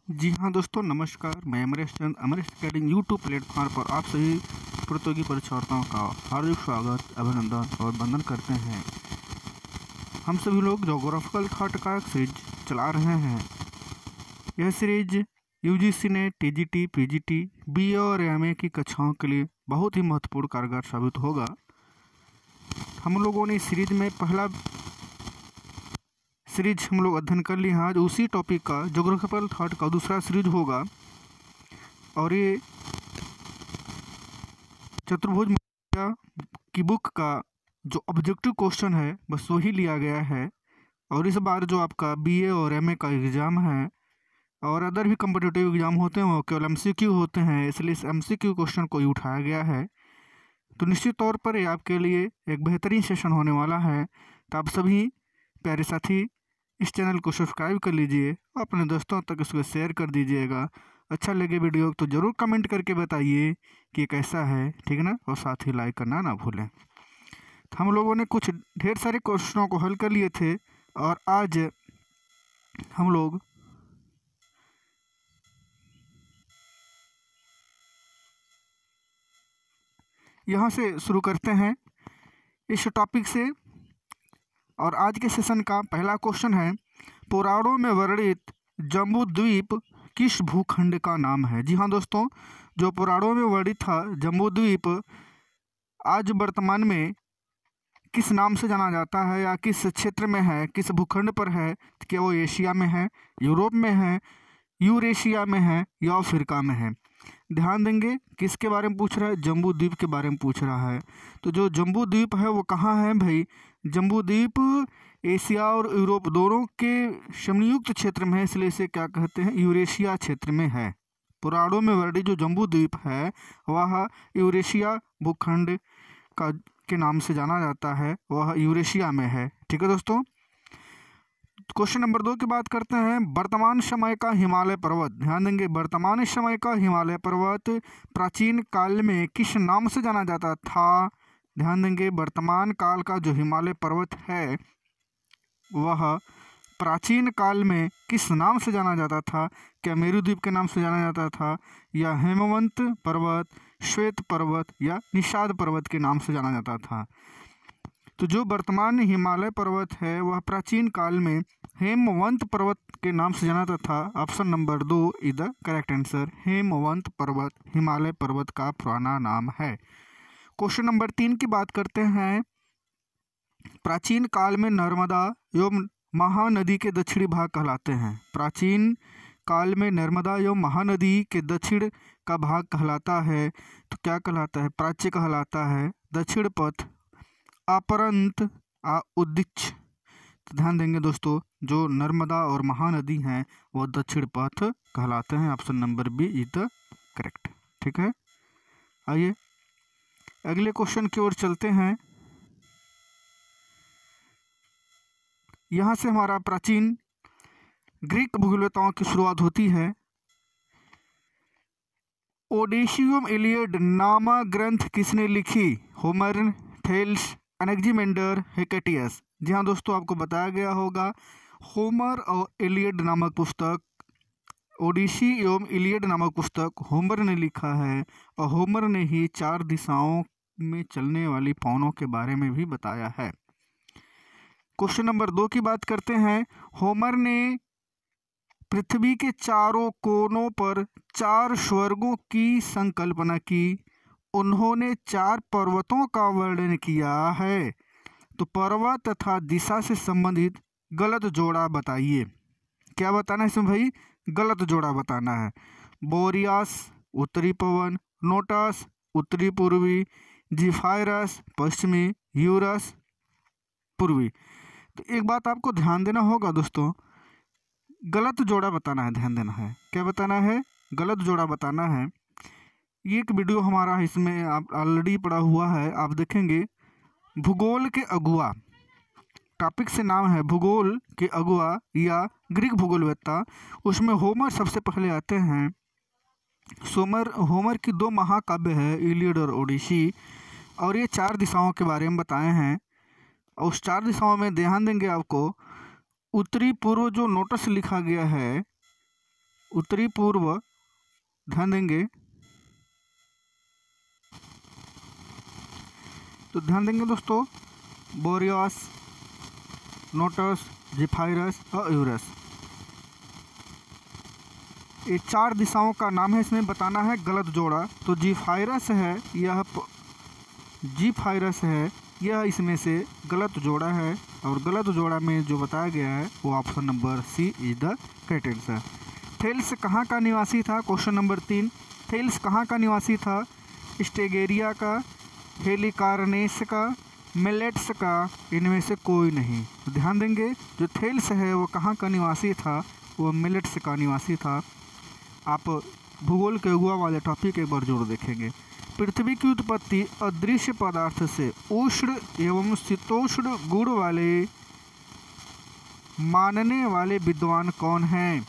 जी हाँ दोस्तों, नमस्कार। मैं अमरेश चंद अमरेश अकेडमी यूट्यूब प्लेटफॉर्म पर आप सभी प्रतियोगी परीक्षार्थियों का हार्दिक स्वागत, अभिनंदन और वंदन करते हैं। हम सभी लोग जोग्राफिकल थॉट का एक सीरीज चला रहे हैं। यह सीरीज यूजीसी ने टीजीटी, पीजीटी, बीए और एमए की कक्षाओं के लिए बहुत ही महत्वपूर्ण कारगर साबित होगा। हम लोगों ने इस सीरीज में पहला सीरीज हम लोग अध्ययन कर लिए हैं। आज उसी टॉपिक का ज्योग्राफिकल थॉट का दूसरा सीरीज होगा और ये चतुर्भुज की बुक का जो ऑब्जेक्टिव क्वेश्चन है बस वही लिया गया है। और इस बार जो आपका बीए और एमए का एग्ज़ाम है और अदर भी कम्पिटिटिव एग्ज़ाम होते हैं वो केवल एमसीक्यू होते हैं, इसलिए इस एमसीक्यू क्वेश्चन को ही उठाया गया है। तो निश्चित तौर पर ये आपके लिए एक बेहतरीन सेशन होने वाला है। तो आप सभी प्यारे साथी इस चैनल को सब्सक्राइब कर लीजिए और अपने दोस्तों तक इसको शेयर कर दीजिएगा। अच्छा लगे वीडियो तो ज़रूर कमेंट करके बताइए कि कैसा है, ठीक है ना। और साथ ही लाइक करना ना भूलें। तो हम लोगों ने कुछ ढेर सारे क्वेश्चनों को हल कर लिए थे और आज हम लोग यहाँ से शुरू करते हैं इस टॉपिक से। और आज के सेशन का पहला क्वेश्चन है, पुराणों में वर्णित जम्बू द्वीप किस भूखंड का नाम है। जी हाँ दोस्तों, जो पुराणों में वर्णित था जम्बू द्वीप आज वर्तमान में किस नाम से जाना जाता है या किस क्षेत्र में है, किस भूखंड पर है। क्या वो एशिया में है, यूरोप में है, यूरेशिया में है या अफ्रीका में है। ध्यान देंगे किसके बारे में पूछ रहा है, जम्बू द्वीप के बारे में पूछ रहा है। तो जो जम्बू द्वीप है वो कहाँ है भाई, जम्बू द्वीप एशिया और यूरोप दोनों के संयुक्त क्षेत्र में है, इसलिए इसे क्या कहते हैं, यूरेशिया क्षेत्र में है। पुराणों में वर्णित जो जम्बू द्वीप है वह यूरेशिया भूखंड का के नाम से जाना जाता है, वह यूरेशिया में है। ठीक है दोस्तों। क्वेश्चन नंबर 2 की बात करते हैं, वर्तमान समय का हिमालय पर्वत। ध्यान देंगे, वर्तमान समय का हिमालय पर्वत प्राचीन काल में किस नाम से जाना जाता था। ध्यान देंगे, वर्तमान काल का जो हिमालय पर्वत है वह प्राचीन काल में किस नाम से जाना जाता था। क्या मेरू द्वीप के नाम से जाना जाता था, या हेमवंत पर्वत, श्वेत पर्वत या निषाद पर्वत के नाम से जाना जाता था। तो जो वर्तमान हिमालय पर्वत है वह प्राचीन काल में हेमवंत पर्वत के नाम से जाना जाता था। Option number 2 is the correct answer. Hemvant पर्वत हिमालय पर्वत का पुराना नाम है। क्वेश्चन नंबर 3 की बात करते हैं, प्राचीन काल में नर्मदा एवं महानदी के दक्षिणी भाग कहलाते हैं। प्राचीन काल में नर्मदा एवं महानदी के दक्षिण का भाग कहलाता है। तो क्या कहलाता है, प्राच्य कहलाता है, दक्षिण पथ, अपरंत, उद्दिच। तो ध्यान देंगे दोस्तों, जो नर्मदा और महानदी हैं वो दक्षिण पथ कहलाते हैं। Option number B is the correct. ठीक है, आइए अगले क्वेश्चन की ओर चलते हैं। यहाँ से हमारा प्राचीन ग्रीक भूगोलवेताओं की शुरुआत होती है। ओडिसियम इलियड नामक ग्रंथ किसने लिखी। Homer, Thales, एनेक्जिमेंडर, हेकेटियस। जी हाँ दोस्तों, आपको बताया गया होगा होमर और इलियड नामक पुस्तक, ओडिसी एवं इलियड नामक पुस्तक होमर ने लिखा है और होमर ने ही 4 दिशाओं में चलने वाली पवनों के बारे में भी बताया है। क्वेश्चन नंबर 2 की बात करते हैं, होमर ने पृथ्वी के चारों कोनों पर 4 स्वर्गों की संकल्पना की। उन्होंने 4 पर्वतों का वर्णन किया है। तो पर्वत तथा दिशा से संबंधित गलत जोड़ा बताइए। क्या बताना है इसमें भाई, गलत जोड़ा बताना है। बोरियास उत्तरी पवन, नोटस उत्तरी पूर्वी, जिफायरस पश्चिमी, यूरस पूर्वी। तो एक बात आपको ध्यान देना होगा दोस्तों, गलत जोड़ा बताना है, ध्यान देना है। क्या बताना है, गलत जोड़ा बताना है। ये एक वीडियो हमारा इसमें आप ऑलरेडी पड़ा हुआ है, आप देखेंगे। भूगोल के अगुआ टॉपिक से नाम है, भूगोल के अगुआ या ग्रीक भूगोलवेत्ता, उसमें होमर सबसे पहले आते हैं। होमर की 2 महाकाव्य है, इलियड और ओडिसी, और ये 4 दिशाओं के बारे में बताए हैं। और उस 4 दिशाओं में ध्यान देंगे आपको, उत्तरी पूर्व जो नोटस लिखा गया है उत्तरी पूर्व, ध्यान देंगे तो ध्यान देंगे दोस्तों, बोरियस, नोटस, ज़ेफायरस और यूरस, ये 4 दिशाओं का नाम है। इसमें बताना है गलत जोड़ा। तो ज़ेफायरस है, यह ज़ेफायरस है, यह इसमें से गलत जोड़ा है, और गलत जोड़ा में जो बताया गया है वो option number C is the correct answer. Thales कहाँ का निवासी था? क्वेश्चन नंबर 3, थेल्स कहाँ का निवासी था? स्टेगेरिया का, हेलिकार्नेस का, मिलेट्स का, इनमें से कोई नहीं। तो ध्यान देंगे, जो थेल्स है वो कहाँ का निवासी था? वो मिलेट्स का निवासी था। आप भूगोल के अगुआ वाले टॉपिक एक बार जरूर देखेंगे। पृथ्वी की उत्पत्ति अदृश्य पदार्थ से उष्ण एवं शीतोष्ण गुण वाले मानने वाले विद्वान कौन हैं?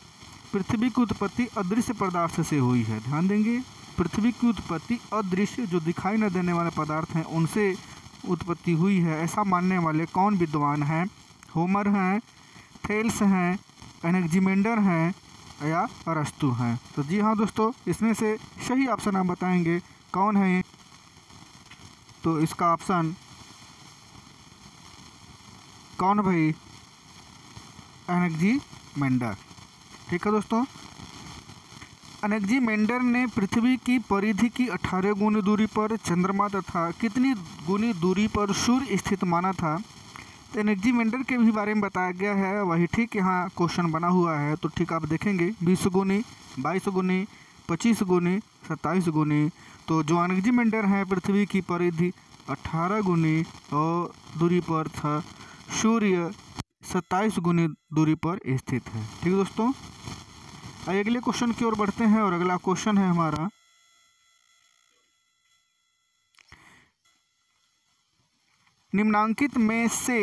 पृथ्वी की उत्पत्ति अदृश्य पदार्थ से हुई है। ध्यान देंगे, पृथ्वी की उत्पत्ति अदृश्य, जो दिखाई न देने वाले पदार्थ हैं उनसे उत्पत्ति हुई है, ऐसा मानने वाले कौन विद्वान हैं? होमर हैं, थेल्स हैं, एनेक्जिमेंडर हैं या अरस्तु हैं? तो जी हाँ दोस्तों, इसमें से सही ऑप्शन आप बताएंगे कौन है ये? तो इसका ऑप्शन कौन भाई? एनेक्जिमेंडर। ठीक है दोस्तों, एनेक्जिमेंडर ने पृथ्वी की परिधि की 18 गुनी दूरी पर चंद्रमा तथा कितनी गुनी दूरी पर सूर्य स्थित माना था? तो एनेक्जिमेंडर के भी बारे में बताया गया है, वही ठीक यहाँ क्वेश्चन बना हुआ है। तो ठीक आप देखेंगे 20 गुनी, 22 गुनी, 25 गुनी, 27 गुनी। तो जो एनेक्जिमेंडर है पृथ्वी की परिधि 18 गुनी और दूरी पर था, सूर्य 27 गुनी दूरी पर स्थित है। ठीक है दोस्तों, आइए अगले क्वेश्चन की ओर बढ़ते हैं, और अगला क्वेश्चन है हमारा, निम्नांकित में से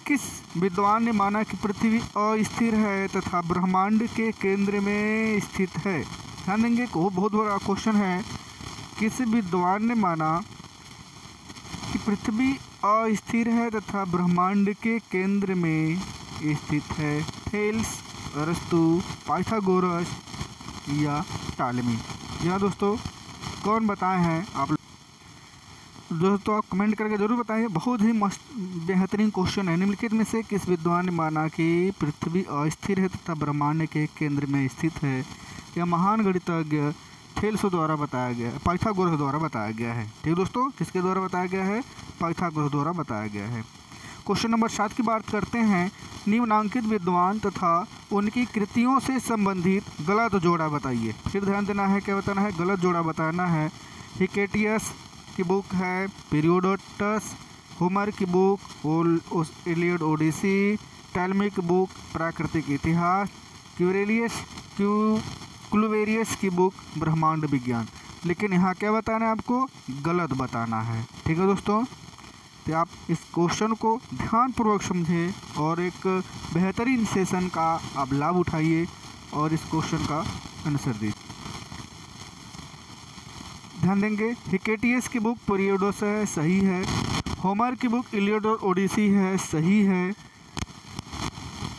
किस विद्वान ने माना कि पृथ्वी अस्थिर है तथा ब्रह्मांड के केंद्र में स्थित है? ध्यान देंगे, को बहुत बड़ा क्वेश्चन है। किस विद्वान ने माना कि पृथ्वी अस्थिर है तथा ब्रह्मांड के केंद्र में स्थित है? थेल्स, अरस्तु, पाइथागोरस या टालेमी? जी हाँ दोस्तों, कौन बताए हैं आप दोस्तों? आप कमेंट करके जरूर बताइए। बहुत ही मस्त बेहतरीन क्वेश्चन है। निम्नलिखित में से किस विद्वान ने माना कि पृथ्वी अस्थिर है तथा ब्रह्मांड के केंद्र में स्थित है? यह महान गणितज्ञ थेल्स द्वारा बताया गया है, पाइथागोरस द्वारा बताया गया है। ठीक दोस्तों, किसके द्वारा बताया गया है? पाइथागोरस द्वारा बताया गया है। क्वेश्चन नंबर 7 की बात करते हैं। निम्नांकित विद्वान तथा उनकी कृतियों से संबंधित गलत जोड़ा बताइए। फिर ध्यान देना है, क्या बताना है? गलत जोड़ा बताना है। हिकेटियस की बुक है पीरियोडोटस, होमर की बुक इलियड ओडिसी, टैलमिक बुक प्राकृतिक इतिहास, क्लूवेरियस की बुक ब्रह्मांड विज्ञान। लेकिन यहाँ क्या बताना है आपको? गलत बताना है। ठीक है दोस्तों, तो आप इस क्वेश्चन को ध्यानपूर्वक समझें और एक बेहतरीन सेशन का आप लाभ उठाइए और इस क्वेश्चन का आंसर दीजिए। ध्यान देंगे, हिकेटियस की बुक पीरियोडोस है, सही है। होमर की बुक इलियड और ओडिसी है, सही है।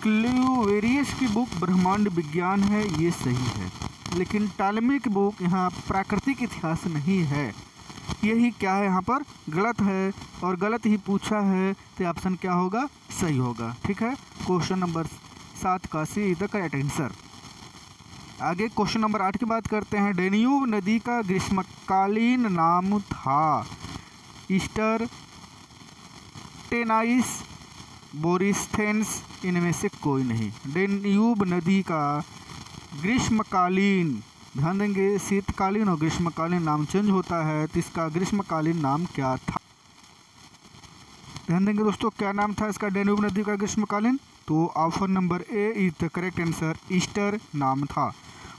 क्लूवेरियस की बुक ब्रह्मांड विज्ञान है, ये सही है। लेकिन टालेमी की बुक यहाँ प्राकृतिक इतिहास नहीं है, यही क्या है यहाँ पर? गलत है, और गलत ही पूछा है, तो ऑप्शन क्या होगा? सही होगा। ठीक है, क्वेश्चन नंबर 7 का सी इज द करेक्ट आंसर। आगे क्वेश्चन नंबर 8 की बात करते हैं। डेन्यूब नदी का ग्रीष्मकालीन नाम था? ईस्टर, टेनाइस, बोरिस्थेंस, इनमें से कोई नहीं। डेन्यूब नदी का ग्रीष्मकालीन, ध्यान देंगे, शीतकालीन और ग्रीष्मकालीन नाम चेंज होता है, तो इसका ग्रीष्मकालीन नाम क्या था? ध्यान देंगे दोस्तों, क्या नाम था इसका डेन्यूब नदी का ग्रीष्मकालीन? तो option number A is the correct answer, Easter नाम था।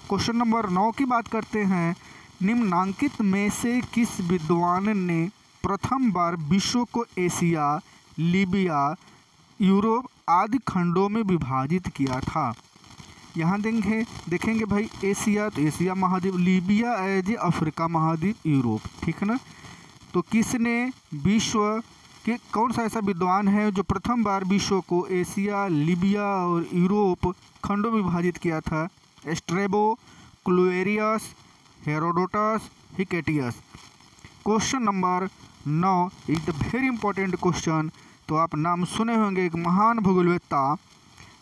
क्वेश्चन नंबर 9 की बात करते हैं। निम्नांकित में से किस विद्वान ने प्रथम बार विश्व को एशिया, लीबिया, यूरोप आदि खंडों में विभाजित किया था? यहाँ देखेंगे भाई, एशिया तो एशिया महाद्वीप, लीबिया एज अफ्रीका महाद्वीप, यूरोप। ठीक है ना? तो किसने विश्व के, कौन सा ऐसा विद्वान है जो प्रथम बार विश्व को एशिया, लीबिया और यूरोप खंडों में विभाजित किया था? Strabo, Cluverius, Herodotus, Hecataeus. Question number 9 is the very important question. तो आप नाम सुने होंगे एक महान भूगोलवेत्ता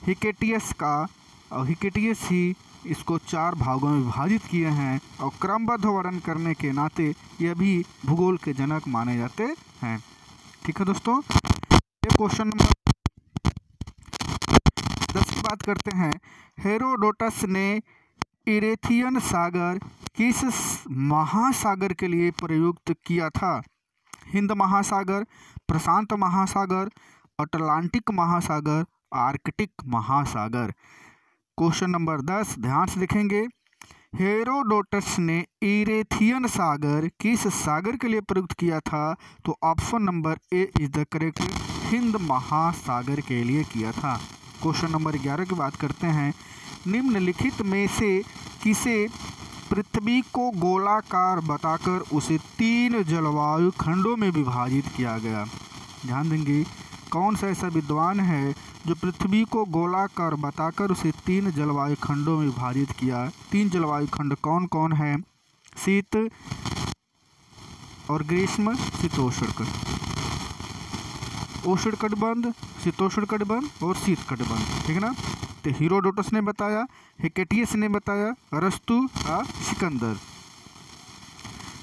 हिकेटियस का, और हिकेटियस ही इसको 4 भागों में विभाजित किए हैं, और क्रमबद्ध वर्णन करने के नाते यह भी भूगोल के जनक माने जाते हैं। ठीक है दोस्तों, ये क्वेश्चन नंबर 10 की बात करते हैं। हेरोडोटस ने इरेथियन सागर किस महासागर के लिए प्रयुक्त किया था? हिंद महासागर, प्रशांत महासागर, अटलांटिक महासागर, आर्कटिक महासागर। क्वेश्चन नंबर 10 ध्यान से देखेंगे। हेरोडोटस ने इरेथियन सागर किस सागर के लिए प्रयुक्त किया था? तो option number A is the correct, Hind महासागर के लिए किया था। क्वेश्चन नंबर 11 की बात करते हैं। निम्नलिखित में से किसे पृथ्वी को गोलाकार बताकर उसे 3 जलवायु खंडों में विभाजित किया गया? ध्यान देंगे, कौन सा ऐसा विद्वान है जो पृथ्वी को गोलाकार बताकर उसे 3 जलवायु खंडों में विभाजित किया? 3 जलवायु खंड कौन कौन है? शीत और ग्रीष्म, शीतोष्ण, उष्ण कटिबंध, शीतोष्ण कटिबंध और शीत कटिबंध। ठीक है ना? तो हेरोडोटस ने बताया, हिकेटियस ने बताया, अरस्तु और सिकंदर।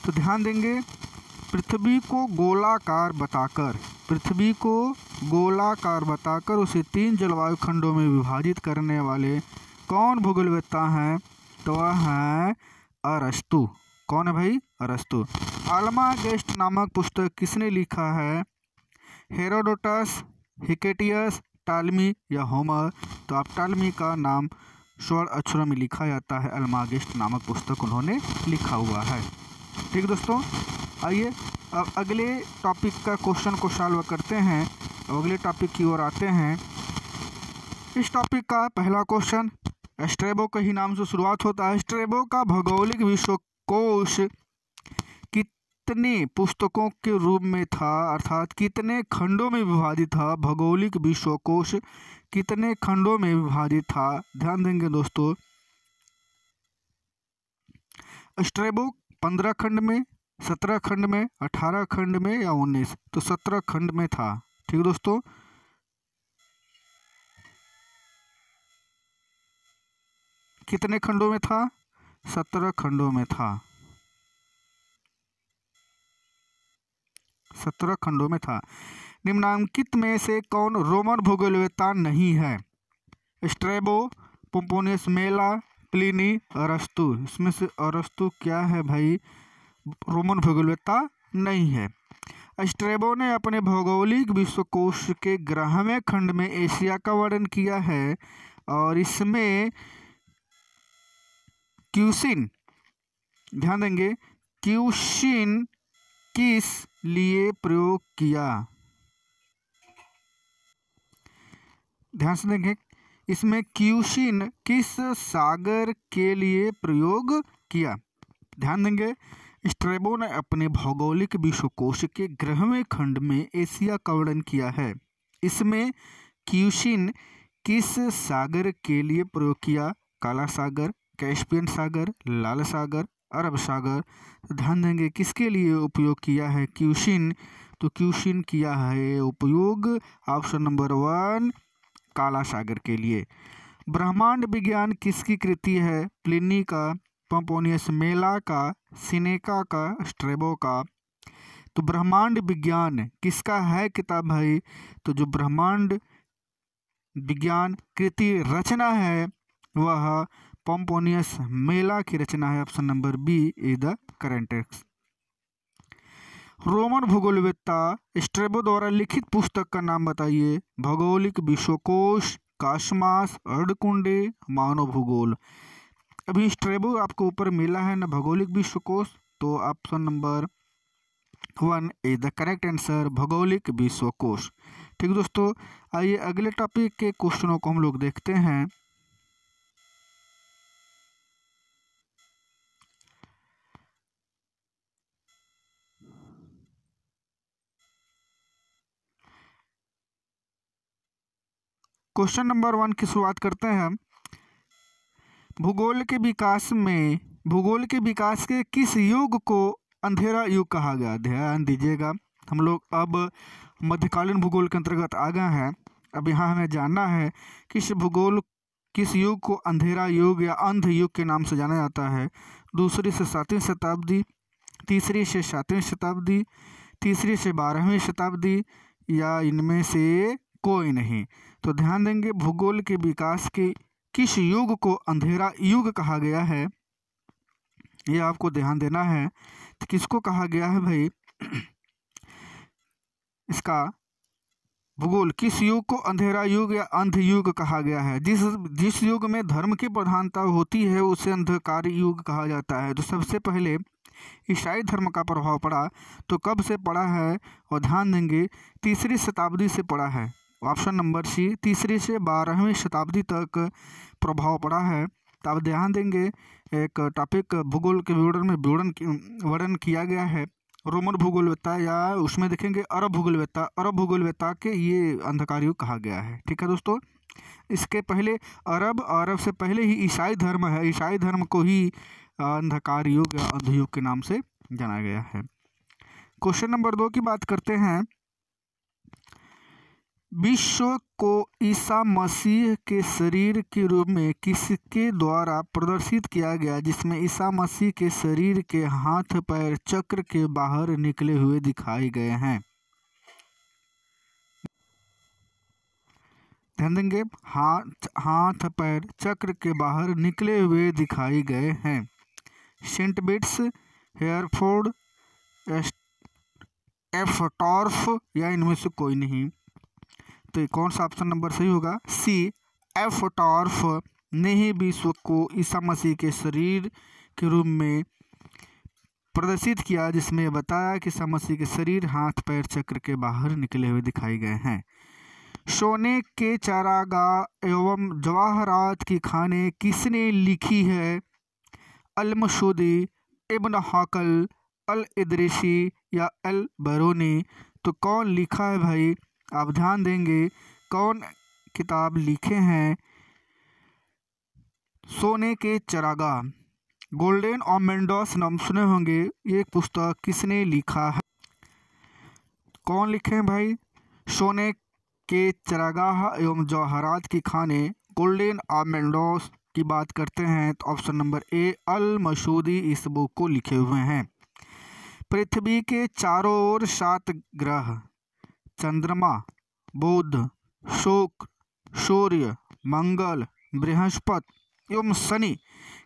तो ध्यान देंगे, पृथ्वी को गोलाकार बताकर उसे 3 जलवायु खंडों में विभाजित करने वाले कौन भूगोलवेत्ता हैं? तो वह है अरस्तु। कौन है भाई? अरस्तु। अल्मागेस्ट नामक पुस्तक किसने लिखा है? हेरोडोटस, हिकेटियस, टालमी या होमर? तो आप टालमी का नाम स्वर्ण अक्षरों में लिखा जाता है। अल्मागेस्ट नामक पुस्तक उन्होंने लिखा हुआ है। ठीक दोस्तों, आइए अब अगले टॉपिक का क्वेश्चन को सॉल्व करते हैं और अगले टॉपिक की ओर आते हैं। इस टॉपिक का पहला क्वेश्चन स्ट्रेबो के ही नाम से शुरुआत होता है। स्ट्रेबो का भौगोलिक विश्वकोश कितने पुस्तकों के रूप में था, अर्थात कितने खंडों में विभाजित था? भौगोलिक विश्वकोश कितने खंडों में विभाजित था? ध्यान देंगे दोस्तों, स्ट्रेबो 15 खंड में, 17 खंड में, 18 खंड में या 19? तो 17 खंड में था। ठीक है दोस्तों, कितने खंडों में था? 17 खंडों में था। 17 खंडों में था। निम्नांकित में से कौन रोमन भूगोलवेत्ता नहीं है? स्ट्रेबो, पोम्पोनियस मेला, प्लिनी, अरस्तु। इसमें से अरस्तु क्या है भाई? रोमन भूगोलवेत्ता नहीं है। स्ट्रेबो ने अपने भौगोलिक विश्वकोश के 11वें खंड में एशिया का वर्णन किया है, और इसमें क्यूशिन, ध्यान देंगे, क्यूशिन किस लिए प्रयोग किया? ध्यान से देखें, इसमें क्यूशिन किस सागर के लिए प्रयोग किया? ध्यान देंगे, स्ट्रेबो ने अपने भौगोलिक विश्वकोश के 11वें खंड में एशिया का वर्णन किया है। इसमें क्यूशिन किस सागर के लिए प्रयोग किया? काला सागर, कैस्पियन सागर, लाल सागर, अरब सागर। ध्यान देंगे, किसके लिए उपयोग किया है क्यूशिन? तो क्यूशिन किया है उपयोग ऑप्शन नंबर 1 काला सागर के लिए। ब्रह्मांड विज्ञान किसकी कृति है? प्लिनी का, पोम्पोनियस मेला का, सिनेका का, स्ट्रेबो का। तो ब्रह्मांड विज्ञान किसका है किताब भाई? तो जो ब्रह्मांड विज्ञान कृति रचना है वह पोम्पोनियस मेला की रचना है। Option number B is the correct answer. Roman भूगोलवेत्ता स्ट्रेबो द्वारा लिखित पुस्तक का नाम बताइए। भौगोलिक विश्वकोश, कास्मास, अर्धकुंडे, मानव भूगोल। अभी स्ट्रेबो आपको ऊपर मिला है ना भौगोलिक विश्वकोश, तो option number 1 is the correct answer, भौगोलिक विश्वकोश। ठीक दोस्तों, आइए अगले टॉपिक के क्वेश्चनों को हम लोग देखते हैं। क्वेश्चन नंबर 1 की शुरुआत करते हैं हम। भूगोल के विकास के किस युग को अंधेरा युग कहा गया? ध्यान दीजिएगा, हम लोग अब मध्यकालीन भूगोल के अंतर्गत आ गए हैं। अब यहाँ हमें जानना है किस युग को अंधेरा युग या अंध युग के नाम से जाना जाता है। 2री से 7वीं शताब्दी, 3री से 7वीं शताब्दी, 3री से 12वीं शताब्दी, या इनमें से कोई नहीं। तो ध्यान देंगे, भूगोल के विकास के किस युग को अंधेरा युग कहा गया है, ये आपको ध्यान देना है। तो किसको कहा गया है भाई? इसका भूगोल किस युग को अंधेरा युग या अंध युग कहा गया है? जिस युग में धर्म की प्रधानता होती है उसे अंधकार युग कहा जाता है। तो सबसे पहले ईसाई धर्म का प्रभाव पड़ा, तो कब से पड़ा है? और ध्यान देंगे 3री शताब्दी से पड़ा है। ऑप्शन नंबर सी, 3री से 12वीं शताब्दी तक प्रभाव पड़ा है। तो आप ध्यान देंगे, एक टॉपिक भूगोल के विवरण में वर्णन किया गया है। रोमन भूगोलवेत्ता या उसमें देखेंगे अरब भूगोलवेत्ता के ये अंधकार युग कहा गया है। ठीक है दोस्तों, इसके पहले अरब से पहले ही ईसाई धर्म है, ईसाई धर्म को ही अंधकार युग या अंध युग के नाम से जाना गया है। क्वेश्चन नंबर 2 की बात करते हैं। विश्व को ईसा मसीह के शरीर के रूप में किसके द्वारा प्रदर्शित किया गया, जिसमें ईसा मसीह के शरीर के हाथ पैर चक्र के बाहर निकले हुए दिखाए गए हैं? ध्यान देंगे, हाथ पैर चक्र के बाहर निकले हुए दिखाए गए हैं। सेंट बिट्स, हेयरफोर्ड, एफटॉर्फ, या इनमें से कोई नहीं। तो कौन सा ऑप्शन नंबर सही होगा? सी, एफटॉर्फ ने ही विश्व को ईसा मसीह के शरीर के रूप में प्रदर्शित किया, जिसमें बताया कि ईसा मसीह के शरीर हाथ पैर चक्र के बाहर निकले हुए दिखाए गए हैं। सोने के चारागाह एवं जवाहरात की खानें किसने लिखी है? अल मसूदी, इब्न हाकल, अल इदरीसी या अल बरूनी? तो कौन लिखा है भाई? आप ध्यान देंगे, कौन किताब लिखे हैं? सोने के चरागाह, गोल्डन ऑमेंडोस नाम सुने होंगे, ये पुस्तक किसने लिखा है? कौन लिखे हैं भाई? सोने के चरागाह एवं जवाहरात की खाने, गोल्डन ऑमेंडोस की बात करते हैं तो ऑप्शन नंबर ए, अल मसूदी इस बुक को लिखे हुए हैं। पृथ्वी के चारों ओर 7 ग्रह चंद्रमा, बुध, शुक्र, सूर्य, मंगल, बृहस्पति एवं शनि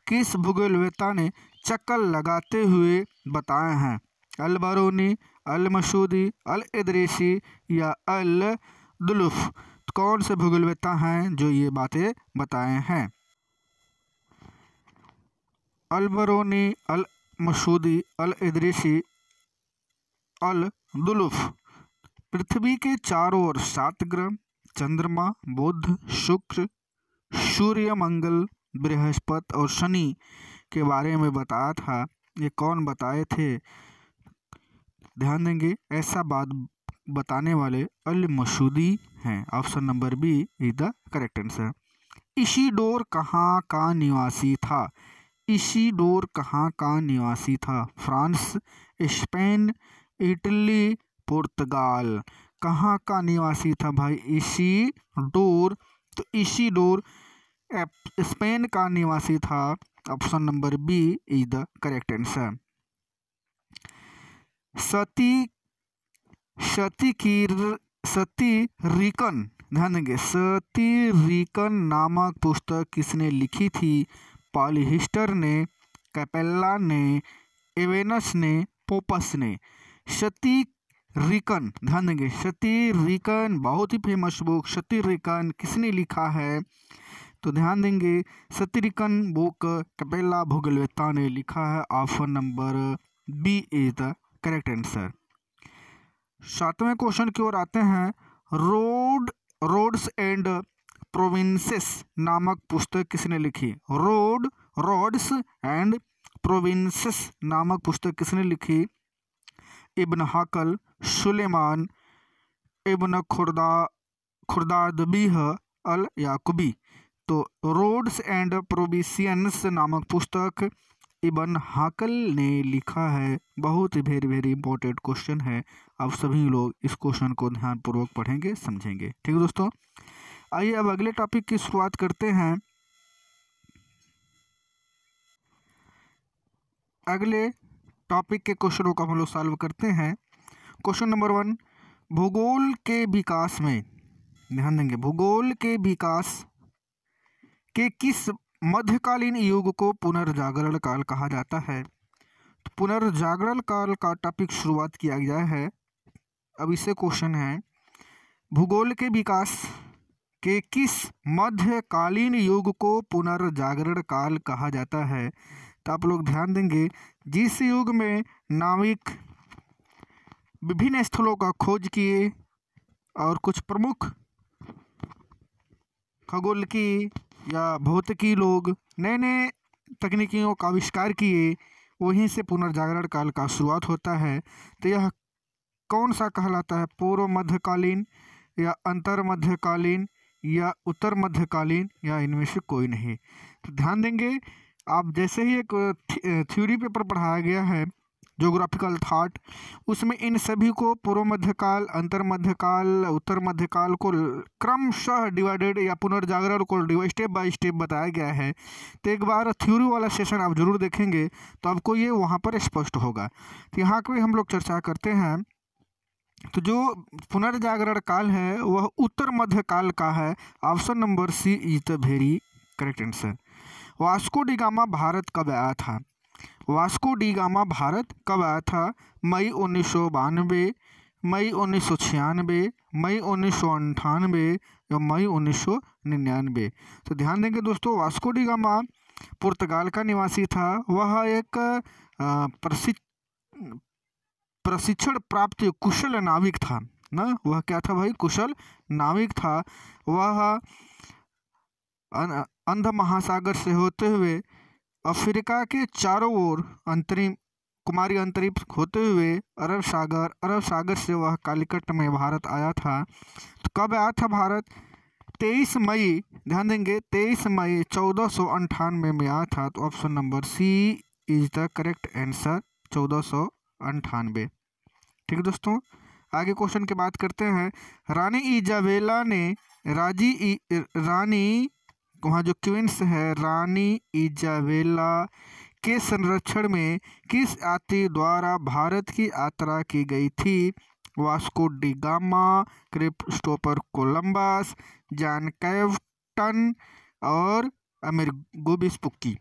किस भूगोलवेत्ता ने चक्कर लगाते हुए बताए हैं? अल बरूनी, अल मसूदी, अल इदरीसी या अल दुलुफ? कौन से भूगोलवेत्ता हैं जो ये बातें बताए हैं? अल बरूनी, अल मसूदी, अल इदरीसी, अल दुलुफ। पृथ्वी के चारों ओर 7 ग्रह चंद्रमा, बुध, शुक्र, सूर्य, मंगल, बृहस्पति और शनि के बारे में बताया था। ये कौन बताए थे? ध्यान देंगे, ऐसा बात बताने वाले अल मसूदी हैं। Option number B is the correct answer. Isidore कहाँ का निवासी था? इसिडोर कहाँ का निवासी था? France, Spain, Italy, Portugal? कहाँ का निवासी था भाई इसिडोर? तो इसिडोर स्पेन का निवासी था। Option number B is the correct answer. सतीरिकन, ध्यान देंगे, सतीरिकन नामक पुस्तक किसने लिखी थी? पॉलीहिस्टर ने, कैपेला ने, एवेनस ने, पोपस ने? सतीरिकन, ध्यान देंगे, सतीरिकन बहुत ही फेमस बुक सतीरिकन किसने लिखा है? तो ध्यान देंगे, सतीरिकन बुक कैपेला भूगोलवेत्ता ने लिखा है। Option number B is the correct answer. 7वें क्वेश्चन की ओर आते हैं। रोड्स एंड प्रोविंसेस नामक पुस्तक किसने लिखी? रोड्स एंड प्रोविंसेस नामक पुस्तक किसने लिखी? इब्न हाकल, सुलेमान, इब्न खुर्दादबीह, अल याकूबी? तो रोड्स एंड प्रोविशियंस नामक पुस्तक इब्न हाकल ने लिखा है। बहुत ही वेरी वेरी इंपॉर्टेंट क्वेश्चन है। आप सभी लोग इस क्वेश्चन को ध्यानपूर्वक पढ़ेंगे, समझेंगे। ठीक है दोस्तों, आइए अब अगले टॉपिक की शुरुआत करते हैं। अगले टॉपिक के क्वेश्चनों को हम लोग सॉल्व करते हैं। क्वेश्चन नंबर 1, भूगोल के विकास में, ध्यान देंगे, भूगोल के विकास के किस मध्यकालीन युग को पुनर्जागरण काल कहा जाता है? तो पुनर्जागरण काल का टॉपिक शुरुआत किया गया है। अब इससे क्वेश्चन है, भूगोल के विकास के किस मध्यकालीन युग को पुनर्जागरण काल कहा जाता है? तो आप लोग ध्यान देंगे, जिस युग में नाविक विभिन्न स्थलों का खोज किए और कुछ प्रमुख खगोलकी या भौतिकी लोग नए नए तकनीकियों का आविष्कार किए, वहीं से पुनर्जागरण काल का शुरुआत होता है। तो यह कौन सा कहलाता है? पूर्व मध्यकालीन या अंतर मध्यकालीन या उत्तर मध्यकालीन या इनमें से कोई नहीं? तो ध्यान देंगे, आप जैसे ही एक थ्योरी पेपर पढ़ाया गया है ज्योग्राफिकल थॉट, उसमें इन सभी को पूर्व मध्यकाल, अंतर मध्यकाल, उत्तर मध्यकाल को क्रमशः डिवाइडेड या पुनर्जागरण को स्टेप बाय स्टेप बताया गया है। तो एक बार थ्योरी वाला सेशन आप जरूर देखेंगे तो आपको ये वहाँ पर स्पष्ट होगा। तो यहाँ पे हम लोग चर्चा करते हैं। तो जो पुनर्जागरण काल है वह उत्तर मध्यकाल का है। Option number C is the very correct answer. Vasco da Gama Bharat कब आया था? वास्को डी गामा भारत कब आया था? मई 1992, मई 1996, मई 1998 या मई 1999? तो ध्यान देंगे दोस्तों, वास्को डी गामा पुर्तगाल का निवासी था। वह एक प्रशिक्षण प्राप्त कुशल नाविक था ना। वह क्या था भाई? कुशल नाविक था। वह अंध महासागर से होते हुए अफ्रीका के चारों ओर कुमारी अंतरिक्ष होते हुए अरब सागर से वह कालीकट में भारत आया था। तो कब आया था भारत? 23 मई, ध्यान देंगे, 23 मई 1498 में आया था। तो option number C is the correct answer, 1498। ठीक है दोस्तों, आगे क्वेश्चन की बात करते हैं। रानी इजाबेला ने रानी वहाँ जो क्वींस है, रानी इजाबेला के संरक्षण में किस यात्री द्वारा भारत की यात्रा की गई थी? Vasco da gamma, Christopher Columbus, John captain और अमेरिगो वेस्पुक्की?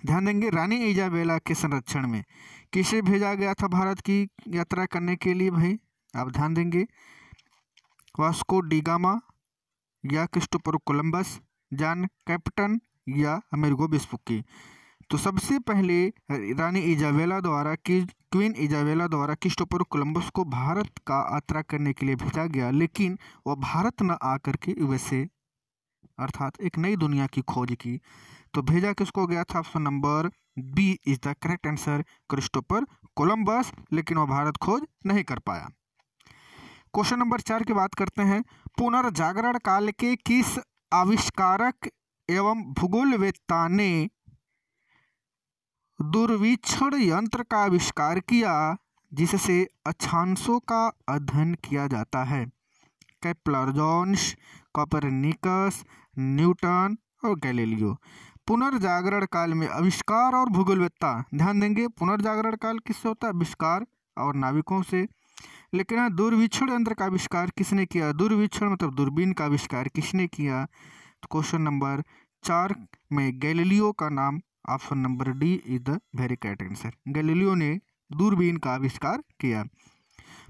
ध्यान देंगे, रानी इजाबेला के संरक्षण में किसे भेजा गया था भारत की यात्रा करने के लिए भाई? आप ध्यान देंगे, वास्को डी गामा या क्रिस्टोफर कोलंबस, जॉन कैप्टन या अमेरिगो वेस्पुक्की? तो सबसे पहले रानी इजाबेला द्वारा क्वीन इजाबेला द्वारा क्रिस्टोफर कोलंबस को भारत का यात्रा करने के लिए भेजा गया, लेकिन वह भारत न आकर के यूएसए अर्थात एक नई दुनिया की खोज की। तो भेजा किसको गया था? Option number B is the correct answer, Christopher Columbus, लेकिन वह भारत खोज नहीं कर पाया। क्वेश्चन नंबर 4 की बात करते हैं। पुनर्जागरण काल के किस आविष्कारक एवं भूगोलवेत्ता ने दूरवीक्षण यंत्र का आविष्कार किया जिससे अक्षांशों का अध्ययन किया जाता है? केपलर, जोन्स, कोपरनिकस, न्यूटन और गैलीलियो? पुनर्जागरण काल में आविष्कार और भूगोलवेत्ता, ध्यान देंगे, पुनर्जागरण काल किससे होता है? आविष्कार और नाविकों से। लेकिन दूरवीक्षण यंत्र का आविष्कार किसने किया? दूरवीक्षण मतलब दूरबीन का आविष्कार किसने किया? तो क्वेश्चन नंबर 4 में गैलीलियो का नाम, option number D is the very correct answer. Galileo ने दूरबीन का आविष्कार किया।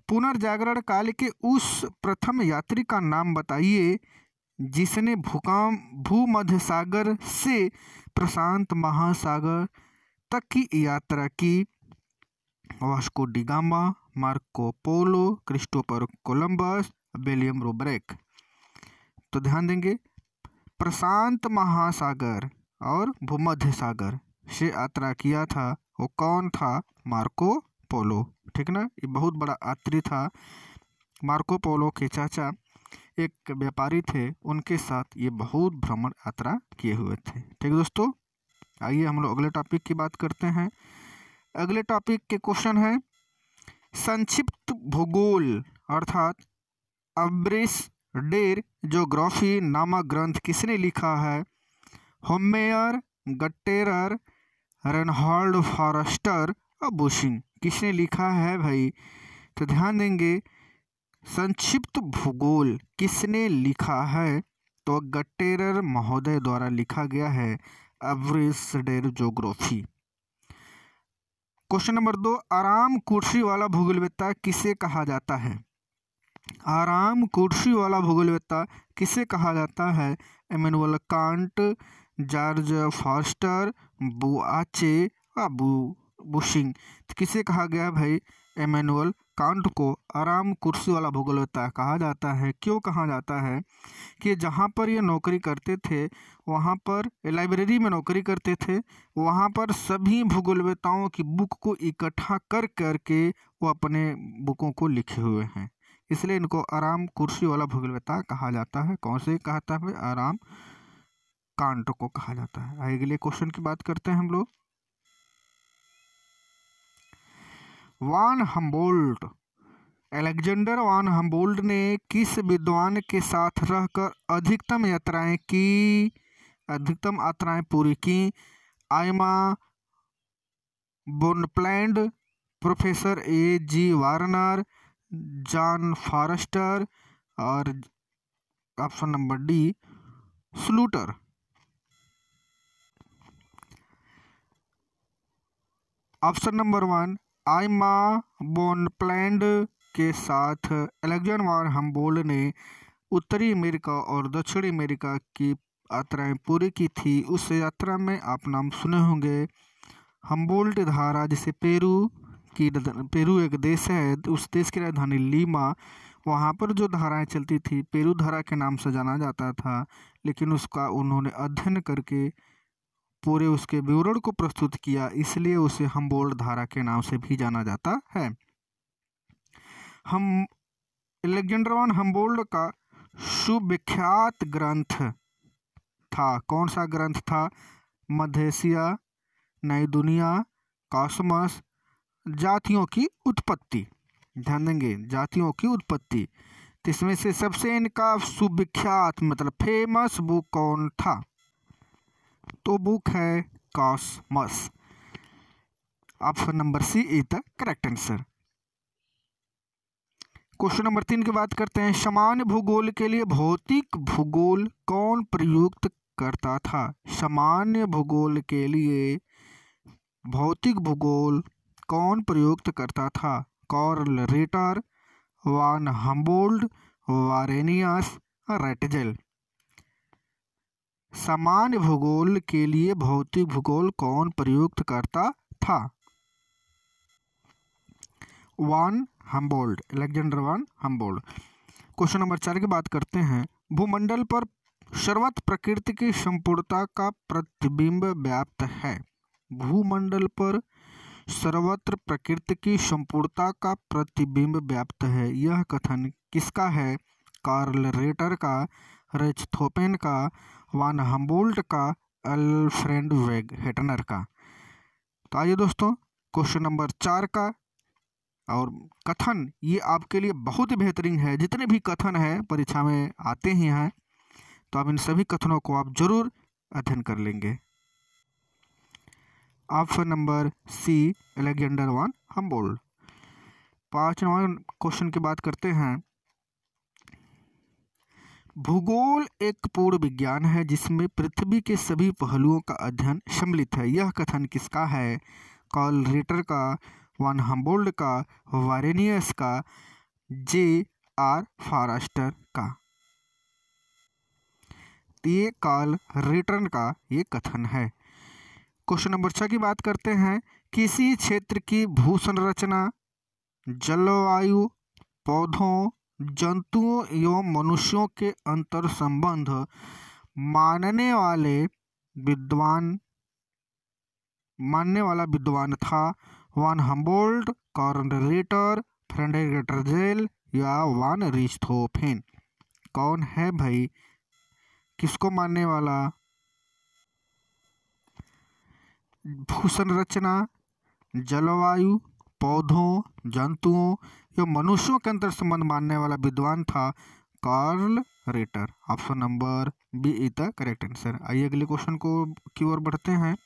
पुनर्जागरण काल के उस प्रथम यात्री का नाम बताइए जिसने भूमध्य सागर से प्रशांत महासागर तक की यात्रा की? Vasco da Gama, Marco Polo, Christopher Columbus, William Rubruck? तो ध्यान देंगे, प्रशांत महासागर और भूमध्य सागर से यात्रा किया था, वो कौन था? Marco Polo. ठीक ना, ये बहुत बड़ा यात्री था। मार्को पोलो के चाचा एक व्यापारी थे, उनके साथ ये बहुत भ्रमण यात्रा किए हुए थे। ठीक दोस्तों, आइए हम लोग अगले टॉपिक की बात करते हैं। अगले टॉपिक के क्वेश्चन है संक्षिप्त भूगोल अर्थात अब्रिस डेर ज्योग्राफी नामक ग्रंथ किसने लिखा है? होमेयर, गट्टेरर, रेनहाल्ड फॉरेस्टर और बुशिंग। किसने लिखा है भाई? तो ध्यान देंगे, संक्षिप्त भूगोल किसने लिखा है? तो गट्टेरर महोदय द्वारा लिखा गया है अब्रिस डेर ज्योग्राफी। क्वेश्चन नंबर 2, आराम कुर्सी वाला भूगोलवेत्ता किसे कहा जाता है? आराम कुर्सी वाला भूगोलवेत्ता किसे कहा जाता है? इमैनुअल कांट, जॉर्ज फॉस्टर, बुआचे और बुशिंग। किसे कहा गया भाई? इमैनुअल कांट को आराम कुर्सी वाला भूगोलवेत्ता कहा जाता है। क्यों कहा जाता है? कि जहाँ पर ये नौकरी करते थे, वहाँ पर लाइब्रेरी में नौकरी करते थे, वहाँ पर सभी भूगोलवेत्ताओं की बुक को इकट्ठा कर करके वो अपने बुकों को लिखे हुए हैं, इसलिए इनको आराम कुर्सी वाला भूगोलवेत्ता कहा जाता है। कौन से कहता है? आराम कांट को कहा जाता है। अगले क्वेश्चन की बात करते हैं हम लोग। वान हम्बोल्ट, अलेक्जेंडर वान हम्बोल्ट ने किस विद्वान के साथ रहकर अधिकतम यात्राएं पूरी की? Aime Bonpland, professor A.G. Warner, John Forster और option number D Sluter. Option number 1, Aime Bonpland के साथ अलेक्जेंडर वान हम्बोल्ट ने उत्तरी अमेरिका और दक्षिणी अमेरिका की यात्राएं पूरी की थी। उस यात्रा में आप नाम सुने होंगे हम्बोल्ट धारा, जिसे पेरू एक देश है, उस देश की राजधानी लीमा, वहाँ पर जो धाराएं चलती थी पेरू धारा के नाम से जाना जाता था, लेकिन उसका उन्होंने अध्ययन करके पूरे उसके विवरण को प्रस्तुत किया, इसलिए उसे हम्बोल्ट धारा के नाम से भी जाना जाता है। हम अलेक्जेंडर वान हम्बोल्ट का सुविख्यात ग्रंथ था, कौन सा ग्रंथ था? मध्य एशिया, नई दुनिया, कॉस्मस, जातियों की उत्पत्ति। ध्यान देंगे, जातियों की उत्पत्ति। तो इसमें से सबसे इनका सुविख्यात मतलब फेमस बुक कौन था? तो बुक है Cosmas. Option number C is the correct answer. Question number 3 की बात करते हैं। सामान्य भूगोल के लिए भौतिक भूगोल कौन प्रयुक्त करता था? सामान्य भूगोल के लिए भौतिक भूगोल कौन प्रयुक्त करता था? कार्ल रिटर, वान हम्बोल्ट, वारेनियस, रेटजेल। सामान्य भूगोल के लिए भौतिक भूगोल कौन प्रयुक्त करता था? वान हम्बोल्ट, अलेक्जेंडर वान हम्बोल्ट। क्वेश्चन नंबर 4 की बात करते हैं। भूमंडल पर सर्वत्र प्रकृति की संपूर्णता का प्रतिबिंब व्याप्त है। भूमंडल पर सर्वत्र प्रकृति की संपूर्णता का प्रतिबिंब व्याप्त है, यह कथन किसका है? कार्ल रेटर का, रिचथोफेन का, वान हम्बोल्ट का, अल्फ्रेड वेगनेर का। तो आइए दोस्तों, क्वेश्चन नंबर 4 का और कथन ये आपके लिए बहुत ही बेहतरीन है। जितने भी कथन हैं परीक्षा में आते ही हैं, तो आप इन सभी कथनों को आप जरूर अध्ययन कर लेंगे। ऑप्शन नंबर सी, अलेक्जेंडर वान हम्बोल्ट। 5 नंबर क्वेश्चन की बात करते हैं। भूगोल एक पूर्ण विज्ञान है जिसमें पृथ्वी के सभी पहलुओं का अध्ययन सम्मिलित है, यह कथन किसका है? कार्ल रिटर का, वान हम्बोल्ट का, वारेनियस का, J.R. फॉरेस्टर का। ये कार्ल रिटर का ये कथन है। क्वेश्चन नंबर 6 की बात करते हैं। किसी क्षेत्र की भू संरचना, जलवायु, पौधों, जंतुओं एवं मनुष्यों के अंतर संबंध मानने वाला विद्वान था von Humboldt, Carl Ritter, Friedrich Ratzel या वान रिचथोफेन। कौन है भाई, किसको मानने वाला? भू संरचना, जलवायु, पौधों, जंतुओं या मनुष्यों के अंतर संबंध मानने वाला विद्वान था Carl Ritter. Option number B is the correct answer. आइए अगले क्वेश्चन की ओर बढ़ते हैं।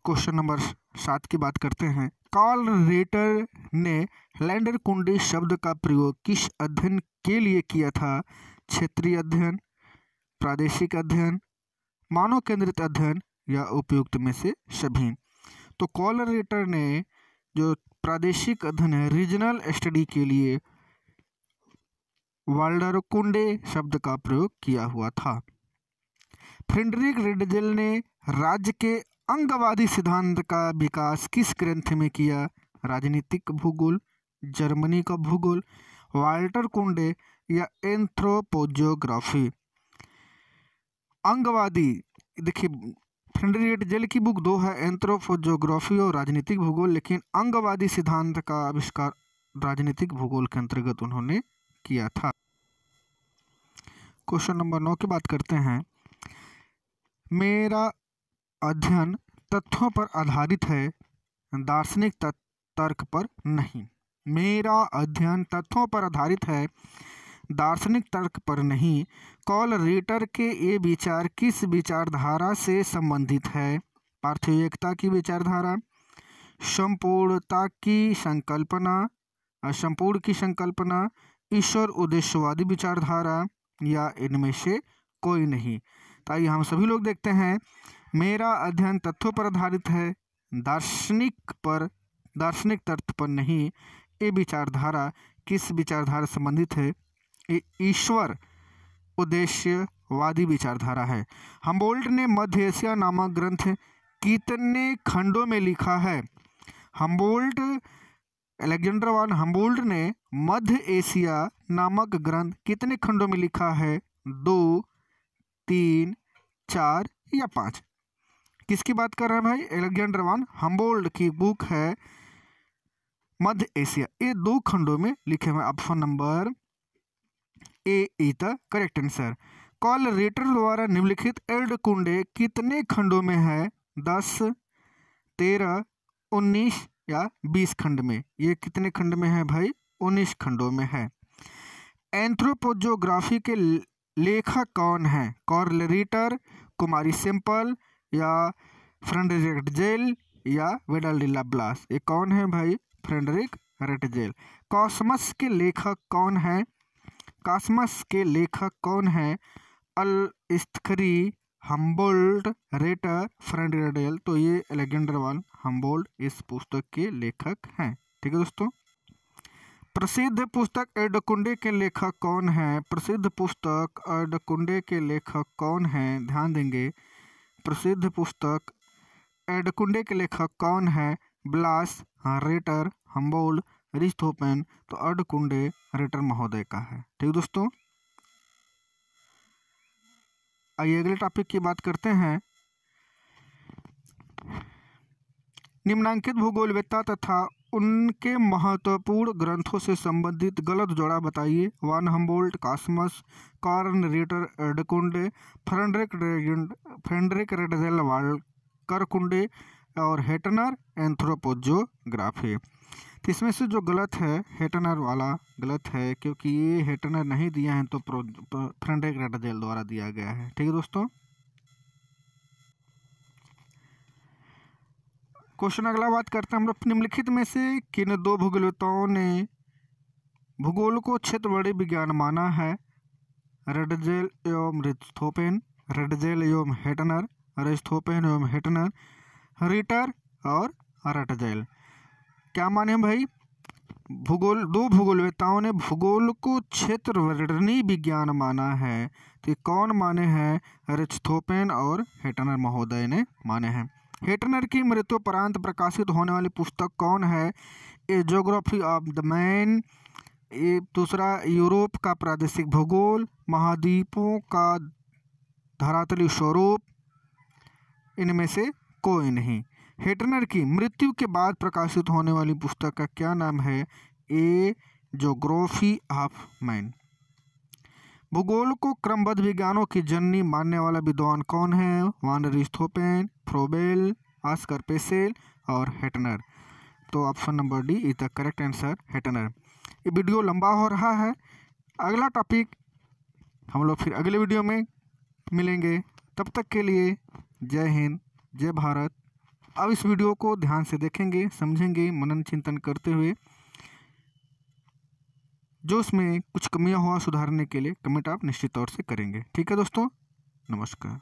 क्वेश्चन नंबर 7 की बात करते हैं। कार्ल रेटर ने लैंडर कुंडी शब्द का प्रयोग किस अध्ययन के लिए किया था? क्षेत्रीय अध्ययन, प्रादेशिक अध्ययन, मानव केंद्रित अध्ययन या उपयुक्त में से सभी। तो कार्ल रेटर ने जो प्रादेशिक अध्ययन है, रीजनल स्टडी के लिए वाल्डर कुंडे शब्द का प्रयोग किया हुआ था। फ्रेडरिक रेडजेल ने राज्य के अंगवादी सिद्धांत का विकास किस ग्रंथ में किया? राजनीतिक भूगोल, जर्मनी का भूगोल, वाल्टर कुंडे या एंथ्रोपोजियोग्राफी। अंगवादी, देखिए फ्रेडरिक रेडजेल की बुक दो है, एंथ्रोपोजियोग्राफी और राजनीतिक भूगोल, लेकिन अंगवादी सिद्धांत का आविष्कार राजनीतिक भूगोल के अंतर्गत उन्होंने किया था। क्वेश्चन नंबर 9 की बात करते हैं। मेरा अध्ययन तथ्यों पर आधारित है, दार्शनिक तर्क पर नहीं। मेरा अध्ययन तथ्यों पर आधारित है, दार्शनिक तर्क पर नहीं। कार्ल रेटर के ये विचार किस विचारधारा से संबंधित है? पार्थिव एकता की विचारधारा, संपूर्णता की संकल्पना, संपूर्ण की संकल्पना, ईश्वर उद्देश्यवादी विचारधारा या इनमें से कोई नहीं। ताकि हम सभी लोग देखते हैं, मेरा अध्ययन तथ्यों पर आधारित है, दार्शनिक तर्क पर नहीं। ये विचारधारा किस विचारधारा से संबंधित है? ये ईश्वर उद्देश्यवादी विचारधारा है। हम्बोल्ट ने मध्य एशिया नामक ग्रंथ कितने खंडों में लिखा है? अलेक्जेंडर वन हम्बोल्ट ने मध्य एशिया नामक ग्रंथ कितने खंडों में लिखा है? 2, 3, 4 या 5? किसकी बात कर रहे हैं भाई? अलेक्जेंडर वन हम्बोल्ट की बुक है मध्य एशिया। ये 2 खंडों में लिखे हुए। Option number A is the correct answer. Carl Ritter द्वारा निम्नलिखित एल्ड कुंडे कितने खंडों में है? 10, 13, 19 या 20 खंड में? ये कितने खंड में है भाई? 19 खंडों में है। एंथ्रोपोजियोग्राफी के लेखक कौन है? कार्ल रेटर, कुमारी सेम्पल या फ्रेडरिक रेडजेल या विडाल डी लाप्लास? ये कौन है भाई? Frederick Ratzel. कॉस्मस के लेखक कौन है? कॉस्मस के लेखक कौन है? अल-इस्तखरी, हम्बोल्ट, रेटर, फ्रेडरिक रेडजेल। तो ये अलेक्जेंडर वन हम्बोल्ट इस पुस्तक के लेखक हैं। ठीक है दोस्तों। प्रसिद्ध पुस्तक एडकुंडे के लेखक कौन है? प्रसिद्ध पुस्तक एडकुंडे के लेखक कौन है? ध्यान देंगे, प्रसिद्ध पुस्तक एडकुंडे के लेखक कौन है? ब्लास, रेटर, हम्बोल्ट, रिchthofen। तो एडकुंडे रेटर महोदय का है। ठीक दोस्तों। आइए अगले टॉपिक की बात करते हैं। निम्नांकित भूगोलवेत्ता तथा उनके महत्वपूर्ण ग्रंथों से संबंधित गलत जोड़ा बताइए। Von Humboldt, Kosmos, Carl Ritter, Erdkunde, Friedrich Ratzel, Walter कुंडे और हेटनर, एंथ्रोपोजियोग्राफी। तो इसमें से जो गलत है, हेटनर वाला गलत है, क्योंकि ये हेटनर नहीं दिया है तो फ्रेडरिक रेडजेल द्वारा दिया गया है। ठीक है दोस्तों। क्वेश्चन अगला बात करते हैं हम लोग। निम्नलिखित में से किन 2 भूगोलवेत्ताओं ने भूगोल को क्षेत्रवादी विज्ञान माना है? रेडजेल एवं रिchthofen, रेडजेल एवं हेटनर, रिchthofen एवं हेटनर, रेटर और रेडजेल। क्या माने भाई? 2 भूगोलवेत्ताओं ने भूगोल को क्षेत्रवर्णी विज्ञान माना है। तो कौन माने हैं? रिchthofen और हेटनर महोदय ने माने हैं। हेटनर की मृत्युपरांत प्रकाशित होने वाली पुस्तक कौन है? ए ज्योग्राफी ऑफ द मैन। ये दूसरा यूरोप का प्रादेशिक भूगोल, महाद्वीपों का धरातली स्वरूप। इनमें से कोई नहीं। हेटनर की मृत्यु के बाद प्रकाशित होने वाली पुस्तक का क्या नाम है? ए ज्योग्राफी ऑफ मैन। भूगोल को क्रमबद्ध विज्ञानों की जननी मानने वाला विद्वान कौन है? वान अरिस्टोफेन, फ्रोबेल, ऑस्कर पेसेल और हेटनर। तो option number D is the correct answer, Hettner. ये वीडियो लंबा हो रहा है, अगला टॉपिक हम लोग फिर अगले वीडियो में मिलेंगे। तब तक के लिए जय हिंद, जय भारत। अब इस वीडियो को ध्यान से देखेंगे, समझेंगे, मनन चिंतन करते हुए। जो उसमें कुछ कमियां हुआ सुधारने के लिए कमेंट आप निश्चित तौर से करेंगे। ठीक है दोस्तों, नमस्कार।